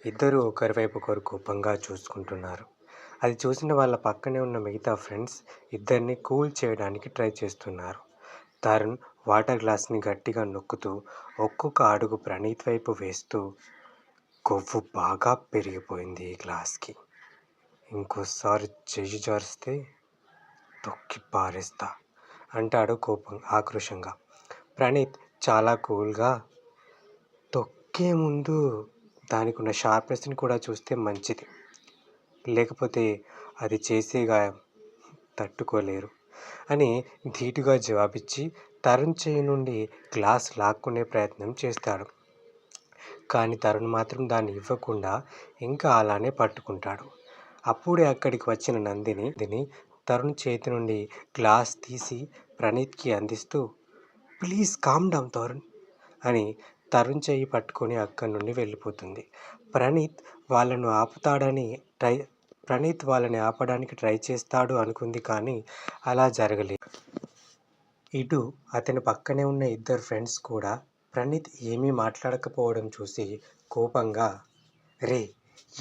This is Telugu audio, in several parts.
ఇద్దరూ ఒకరి వైపు ఒకరు కోపంగా చూసుకుంటున్నారు. అది చూసిన వాళ్ళ పక్కనే ఉన్న మిగతా ఫ్రెండ్స్ ఇద్దరిని కూల్ చేయడానికి ట్రై చేస్తున్నారు. తరుణ్ వాటర్ గ్లాస్‌ని గట్టిగా నొక్కుతూ ఒక్కొక్క అడుగు ప్రణీత్ వైపు వేస్తూ, "కొవ్వు బాగా పెరిగిపోయింది ఈ గ్లాస్‌కి. ఇంకోసారి చెయ్యి జారిస్తే తొక్కి పారేస్తా" అంటాడు ఆక్రోశంగా. ప్రణీత్ చాలా కూల్‌గా, "తొక్కే ముందు దానికున్న షార్ప్‌నెస్‌ని కూడా చూస్తే మంచిది. లేకపోతే అది చేసే గాయం తట్టుకోలేరు" అని ధీటుగా జవాబిచ్చి తరుణ్ చెయ్యి నుండి గ్లాస్ లాక్కునే ప్రయత్నం చేస్తాడు. కానీ తరుణ్ మాత్రం దాన్ని ఇవ్వకుండా ఇంకా అలానే పట్టుకుంటాడు. అప్పుడే అక్కడికి వచ్చిన నందిని తరుణ్ చేతి నుండి గ్లాస్ తీసి ప్రణీత్‌కి అందిస్తూ, "ప్లీజ్ కామ్ డౌన్ తరుణ్" అని తరుణ్ చెయ్యి పట్టుకొని అక్కడి నుండి వెళ్ళిపోతుంది. ప్రణీత్ వాళ్ళని ఆపడానికి ట్రై చేస్తాడు అనుకుంది, కానీ అలా జరగలేదు. ఇటు అతని పక్కనే ఉన్న ఇద్దరు ఫ్రెండ్స్ కూడా ప్రణీత్ ఏమీ మాట్లాడకపోవడం చూసి కోపంగా, "రేయ్,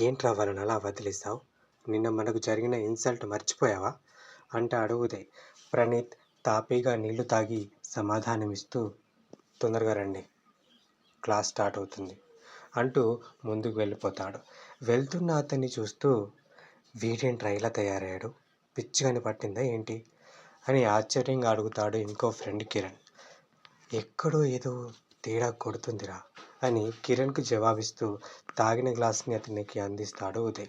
ఏంట్రా వాళ్ళని అలా వదిలేసావు? నిన్న మనకు జరిగిన ఇన్సల్ట్ మర్చిపోయావా?" అంటాడు ఉదయ్. ప్రణీత్ తాపీగా నీళ్లు తాగి సమాధానమిస్తూ, "తొందరగా రండి, క్లాస్ స్టార్ట్ అవుతుంది" అంటూ ముందుకు వెళ్ళిపోతాడు. వెళ్తున్న అతన్ని చూస్తూ, "వీడేంట్రా ఇలా తయారయ్యాడు? పిచ్చిగాని పట్టిందా ఏంటి?" అని ఆశ్చర్యంగా అడుగుతాడు ఇంకో ఫ్రెండ్ కిరణ్. "ఎక్కడో ఏదో తేడా కొడుతుందిరా" అని కిరణ్కు జవాబిస్తూ తాగిన గ్లాస్ని అతనికి అందిస్తాడు ఉదయ్.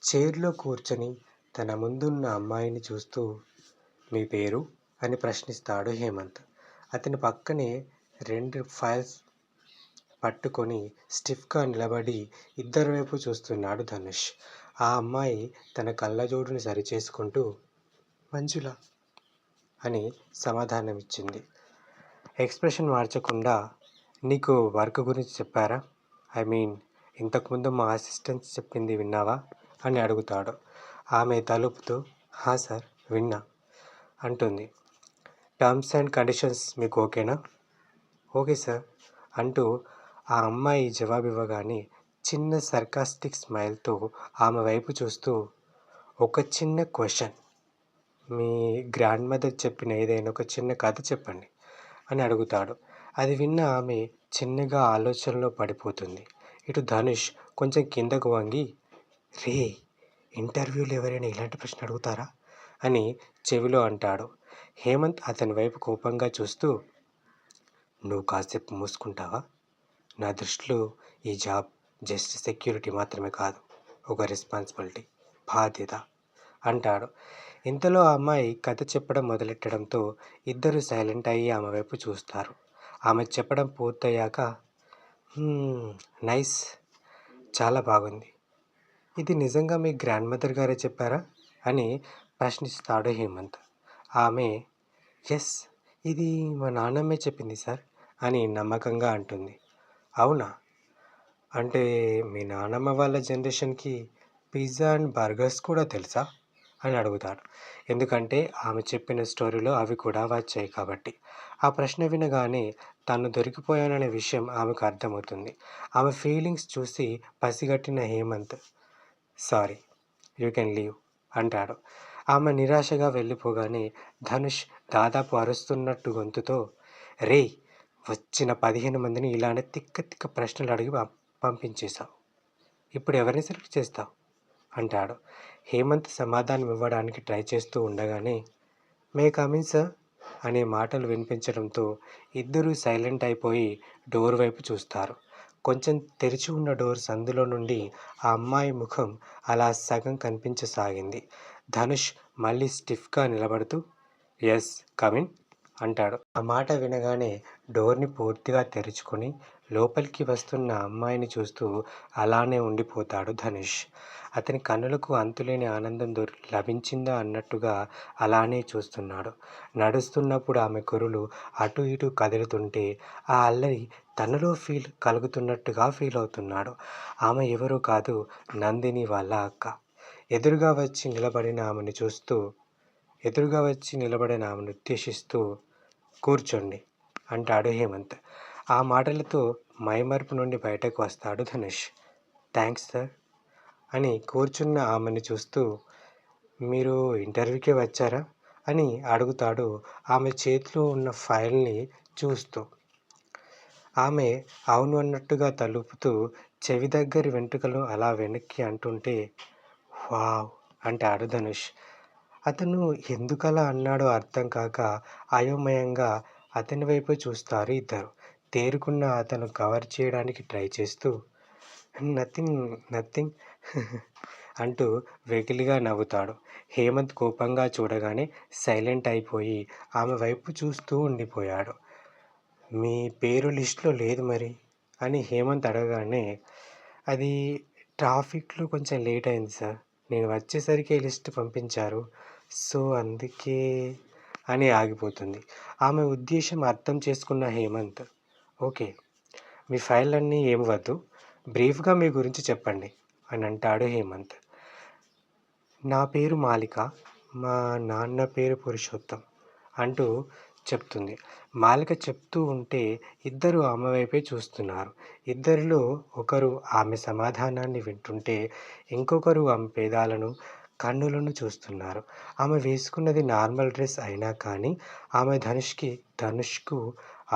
చైర్లో కూర్చొని తన ముందున్న అమ్మాయిని చూస్తూ, "మీ పేరు?" అని ప్రశ్నిస్తాడు హేమంత్. అతని పక్కనే 2 ఫైల్స్ పట్టుకొని స్టిఫ్గా నిలబడి ఇద్దరి వైపు చూస్తున్నాడు ధనుష్. ఆ అమ్మాయి తన కళ్ళజోడుని సరిచేసుకుంటూ, "మంజుల" అని సమాధానమిచ్చింది. ఎక్స్ప్రెషన్ మార్చకుండా, "నీకు వర్క్ గురించి చెప్పారా? ఐ మీన్ ఇంతకుముందు మా అసిస్టెంట్స్ చెప్పింది విన్నావా?" అని అడుగుతాడు. ఆమె తలుపుతూ, "హా సార్, విన్నా" అంటుంది. "టర్మ్స్ అండ్ కండిషన్స్ మీకు ఓకేనా?" "ఓకే సార్" అంటూ ఆ అమ్మాయి జవాబివ్వగానే చిన్న సర్కాస్టిక్ స్మైల్తో ఆమె వైపు చూస్తూ, "ఒక చిన్న క్వశ్చన్. మీ గ్రాండ్ మదర్ చెప్పిన ఏదైనా ఒక చిన్న కథ చెప్పండి" అని అడుగుతాడు. అది విన్న ఆమె చిన్నగా ఆలోచనలో పడిపోతుంది. ఇటు ధనుష్ కొంచెం కిందకు వంగి, "రే, ఇంటర్వ్యూలో ఎవరైనా ఇలాంటి ప్రశ్న అడుగుతారా?" అని చెవిలో అంటాడు. హేమంత్ అతని వైపు కోపంగా చూస్తూ, "నువ్వు కాసేపు మూసుకుంటావా? నా దృష్టిలో ఈ జాబ్ జస్ట్ సెక్యూరిటీ మాత్రమే కాదు, ఒక రెస్పాన్సిబిలిటీ, బాధ్యత" అంటాడు. ఇంతలో ఆ అమ్మాయి కథ చెప్పడం మొదలెట్టడంతో ఇద్దరు సైలెంట్ అయ్యి ఆమె వైపు చూస్తారు. ఆమె చెప్పడం పూర్తయ్యాక, నైస్, చాలా బాగుంది. ఇది నిజంగా మీ గ్రాండ్ మదర్ గారే చెప్పారా?" అని ప్రశ్నిస్తాడు హేమంత్. ఆమె, "ఎస్, ఇది మా నాన్నమ్మే చెప్పింది సార్" అని నమ్మకంగా అంటుంది. "అవునా? అంటే మీ నాన్నమ్మ వాళ్ళ జనరేషన్కి పిజ్జా అండ్ బర్గర్స్ కూడా తెలుసా?" అని అడుగుతాడు. ఎందుకంటే ఆమె చెప్పిన స్టోరీలో అవి కూడా వచ్చాయి కాబట్టి. ఆ ప్రశ్న వినగానే తాను దొరికిపోయాననే విషయం ఆమెకు అర్థమవుతుంది. ఆమె ఫీలింగ్స్ చూసి పసిగట్టిన Hemant, "sorry, you can leave" అంటాడు. ఆమె నిరాశగా వెళ్ళిపోగానే ధనుష్ దాదాపు అరుస్తున్నట్టు గొంతుతో, "రేయ్, వచ్చిన 15 మందిని ఇలానే తిక్క తిక్క ప్రశ్నలు అడిగి పంపించేశావు. ఇప్పుడు ఎవరిని సెలెక్ట్ చేస్తావు?" అంటాడు. హేమంత్ సమాధానం ఇవ్వడానికి ట్రై చేస్తూ ఉండగానే, "మే కమిన్ సార్" అనే మాటలు వినిపించడంతో ఇద్దరూ సైలెంట్ అయిపోయి డోర్ వైపు చూస్తారు. కొంచెం తెరిచి ఉన్న డోర్ సందులో నుండి ఆ అమ్మాయి ముఖం అలా సగం కనిపించసాగింది. ధనుష్ మళ్ళీ స్టిఫ్గా నిలబడుతూ, "ఎస్, కమిన్" అంటాడు. ఆ మాట వినగానే డోర్ని పూర్తిగా తెరుచుకొని లోపలికి వస్తున్న అమ్మాయిని చూస్తూ అలానే ఉండిపోతాడు ధనుష్. అతని కన్నులకు అంతులేని ఆనందం లభించిందా అన్నట్టుగా అలానే చూస్తున్నాడు. నడుస్తున్నప్పుడు ఆమె కురులు అటు ఇటు కదులుతుంటే ఆ అల్లరి తనలో కలుగుతున్నట్టుగా ఫీల్ అవుతున్నాడు. ఆమె ఎవరో కాదు, నందిని వాళ్ళ అక్క. ఎదురుగా వచ్చి నిలబడిన ఆమెను ఉద్దేశిస్తూ, "కూర్చోండి" అంటాడు హేమంత్. ఆ మాటలతో మైమరుపు నుండి బయటకు వస్తాడు ధనుష్. థ్యాంక్స్ సార్ అని కూర్చున్న ఆమెను చూస్తూ, మీరు ఇంటర్వ్యూకే వచ్చారా అని అడుగుతాడు ఆమె చేతిలో ఉన్న ఫైల్ని చూస్తూ. ఆమె అవును అన్నట్టుగా తలుపుతూ చెవి దగ్గరి వెంట్రుకలు అలా వెనక్కి అంటుంటే, వావ్ అంటాడు ధనుష్. అతను ఎందుకలా అన్నాడో అర్థం కాక అయోమయంగా అతని వైపు చూస్తారు ఇద్దరు. తేరుకున్న అతను కవర్ చేయడానికి ట్రై చేస్తూ, నథింగ్ నథింగ్ అంటూ వెకిలిగా నవ్వుతాడు. హేమంత్ కోపంగా చూడగానే సైలెంట్ అయిపోయి ఆమె వైపు చూస్తూ ఉండిపోయాడు. మీ పేరు లిస్టులో లేదు మరి అని హేమంత్ అడగగానే, అది ట్రాఫిక్లో కొంచెం లేట్ అయింది సార్, నేను వచ్చేసరికి లిస్ట్ పంపించారు, సో అందుకే అని ఆగిపోతుంది. ఆమె ఉద్దేశం అర్థం చేసుకున్న హేమంత్, ఓకే మీ ఫైల్ అన్నీ ఏం వద్దు, బ్రీఫ్గా మీ గురించి చెప్పండి అని అంటాడు హేమంత్. నా పేరు మాలిక, మా నాన్న పేరు పురుషోత్తం అంటూ చెప్తుంది. మాలిక చెప్తూ ఉంటే ఇద్దరు ఆమె వైపే చూస్తున్నారు. ఇద్దరిలో ఒకరు ఆమె సమాధానాన్ని వింటుంటే ఇంకొకరు ఆమె పేదాలను, కన్నులను చూస్తున్నారు. ఆమె వేసుకున్నది నార్మల్ డ్రెస్ అయినా కానీ ఆమె ధనుష్కు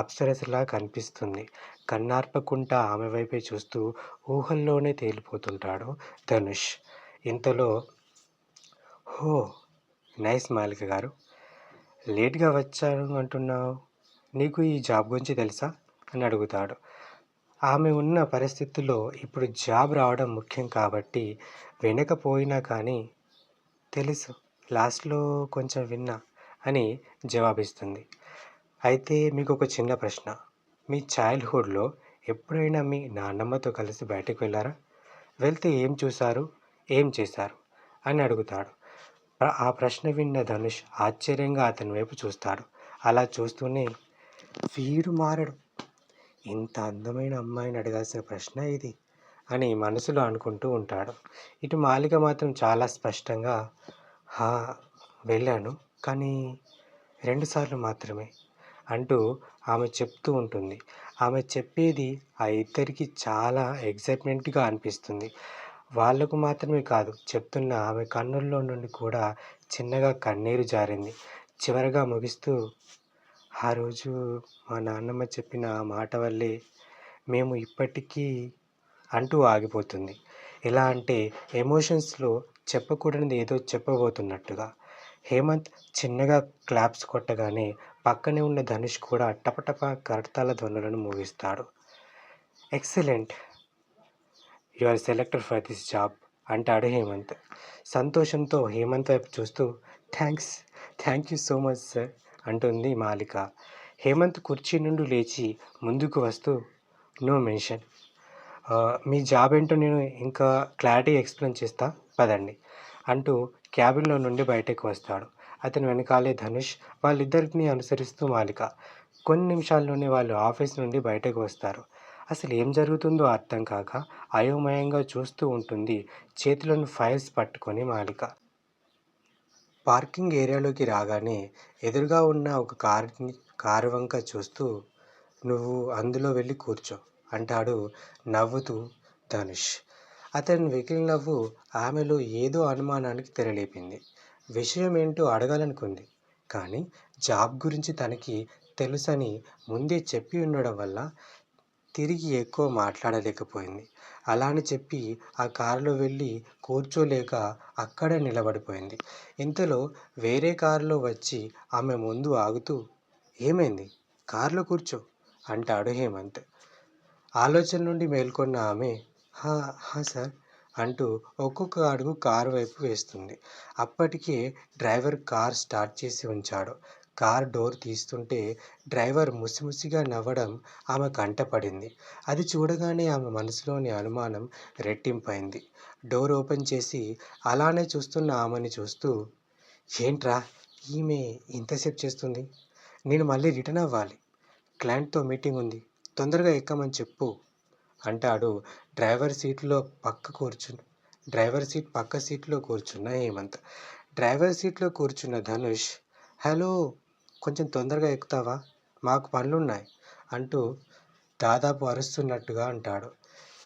అప్సరసలా కనిపిస్తుంది. కన్నార్పకుండా ఆమె వైపే చూస్తూ ఊహల్లోనే తేలిపోతుంటాడు ధనుష్. ఇంతలో, హో నైస్ మాలిక గారు, లేట్గా వచ్చాను అంటున్నావు, నీకు ఈ జాబ్ గురించి తెలుసా అని అడుగుతాడు. ఆమె ఉన్న పరిస్థితుల్లో ఇప్పుడు జాబ్ రావడం ముఖ్యం కాబట్టి వినకపోయినా కానీ తెలుసు, లాస్ట్లో కొంచెం విన్నా అని జవాబిస్తుంది. అయితే మీకు ఒక చిన్న ప్రశ్న, మీ చైల్డ్హుడ్లో ఎప్పుడైనా మీ నాన్నమ్మతో కలిసి బయటకు వెళ్ళారా, వెళ్తే ఏం చూశారు, ఏం చేశారు అని అడుగుతాడు. ఆ ప్రశ్న విన్న ధనుష్ ఆశ్చర్యంగా అతని వైపు చూస్తాడు. అలా చూస్తూనే, వీడు మారడు, ఇంత అందమైన అమ్మాయిని అడగాల్సిన ప్రశ్న ఇది అని మనసులో అనుకుంటూ ఉంటాడు. ఇటు మాలిక మాత్రం చాలా స్పష్టంగా, హా వెళ్ళాను, కానీ 2 సార్లు మాత్రమే అంటూ ఆమె చెప్తూ ఉంటుంది. ఆమె చెప్పేది ఆ ఇద్దరికి చాలా ఎక్సైట్మెంట్గా అనిపిస్తుంది. వాళ్లకు మాత్రమే కాదు, చెప్తున్న ఆమె కన్నుల్లో నుండి కూడా చిన్నగా కన్నీరు జారింది. చివరగా ముగిస్తూ, ఆ రోజు మా నాన్నమ్మ చెప్పిన ఆ మాట వల్లే మేము ఇప్పటికీ అంటూ ఆగిపోతుంది. ఎలా అంటే ఎమోషన్స్లో చెప్పకూడనిది ఏదో చెప్పబోతున్నట్టుగా. హేమంత్ చిన్నగా క్లాప్స్ కొట్టగానే పక్కనే ఉన్న ధనుష్ కూడా టపటప కరతాళ ధ్వనులను మోగిస్తాడు. Excellent, you are selected for this job అంటాడు హేమంత్. సంతోషంతో హేమంత్ వైపు చూస్తూ, thank you so much sir అంటుంది మాలిక. హేమంత్ కుర్చీ నుండి లేచి ముందుకు వస్తూ, నో మెన్షన్, మీ జాబ్ ఏంటో నేను ఇంకా క్లారిటీ ఎక్స్ప్లెయిన్ చేస్తా పదండి అంటూ క్యాబిన్లో నుండి బయటకు వస్తాడు. అతని వెనకాలే ధనుష్, వాళ్ళిద్దరిని అనుసరిస్తూ మాలిక. కొన్ని నిమిషాల్లోనే వాళ్ళు ఆఫీస్ నుండి బయటకు వస్తారు. అసలు ఏం జరుగుతుందో అర్థం కాక అయోమయంగా చూస్తూ ఉంటుంది చేతులను ఫైల్స్ పట్టుకొని మాలిక. పార్కింగ్ ఏరియాలోకి రాగానే ఎదురుగా ఉన్న ఒక కారు వంక చూస్తూ, నువ్వు అందులో వెళ్ళి కూర్చో అంటాడు నవ్వుతూ ధనుష్. అతని వెకిలి నవ్వు ఆమెలో ఏదో అనుమానానికి తెరలేపింది. విషయం ఏంటో అడగాలనుకుంది, కానీ జాబ్ గురించి తనకి తెలుసని ముందే చెప్పి ఉండడం వల్ల తిరిగి ఎక్కువ మాట్లాడలేకపోయింది. అలా అని చెప్పి ఆ కారులో వెళ్ళి కూర్చోలేక అక్కడే నిలబడిపోయింది. ఇంతలో వేరే కారులో వచ్చి ఆమె ముందు ఆగుతూ, ఏమైంది, కారులో కూర్చో అంటాడు హేమంత్. ఆలోచన నుండి మేల్కొన్న ఆమె, హా హా సార్ అంటూ ఒక్కొక్క అడుగు కారు వైపు వేస్తుంది. అప్పటికే డ్రైవర్ కార్ స్టార్ట్ చేసి ఉంచాడు. కార్ డోర్ తీస్తుంటే డ్రైవర్ ముసిముసిగా నవ్వడం ఆమె కంటపడింది. అది చూడగానే ఆమె మనసులోని అనుమానం రెట్టింపైంది. డోర్ ఓపెన్ చేసి అలానే చూస్తున్న ఆమెని చూస్తూ, ఏంట్రా ఈమె ఇంతసేపు చేస్తుంది, నేను మళ్ళీ రిటర్న్ అవ్వాలి, క్లయింట్తో మీటింగ్ ఉంది, తొందరగా ఎక్కమని చెప్పు అంటాడు డ్రైవర్ సీట్ పక్క సీట్లో కూర్చున్న హేమంత్. డ్రైవర్ సీట్లో కూర్చున్న ధనుష్, హలో కొంచెం తొందరగా ఎక్కుతావా, మాకు పనులున్నాయి అంటూ దాదాపు అరుస్తున్నట్టుగా అంటాడు.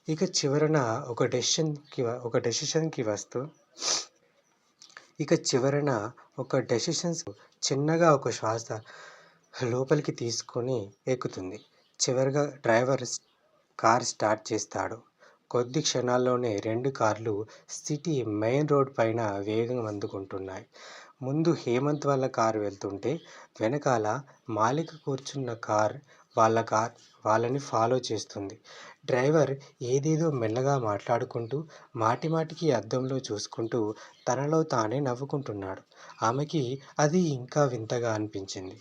ఇక చివరన ఒక డెసిషన్‌కి వస్తూ ఇక చివరన ఒక డెసిషన్స్ చిన్నగా ఒక శ్వాస లోపలికి తీసుకొని ఎక్కుతుంది. చివరగా డ్రైవర్ కార్ స్టార్ట్ చేస్తాడు. కొద్ది క్షణాల్లోనే 2 కార్లు సిటీ మెయిన్ రోడ్ పైన వేగం అందుకుంటున్నాయి. ముందు హేమంత్ వాళ్ళ కారు వెళ్తుంటే, వెనకాల మాలిక కూర్చున్న కార్ వాళ్ళని ఫాలో చేస్తుంది. డ్రైవర్ ఏదేదో మెల్లగా మాట్లాడుకుంటూ, మాటిమాటికి అద్దంలో చూసుకుంటూ తనలో తానే నవ్వుకుంటున్నాడు. ఆమెకి అది ఇంకా వింతగా అనిపించింది.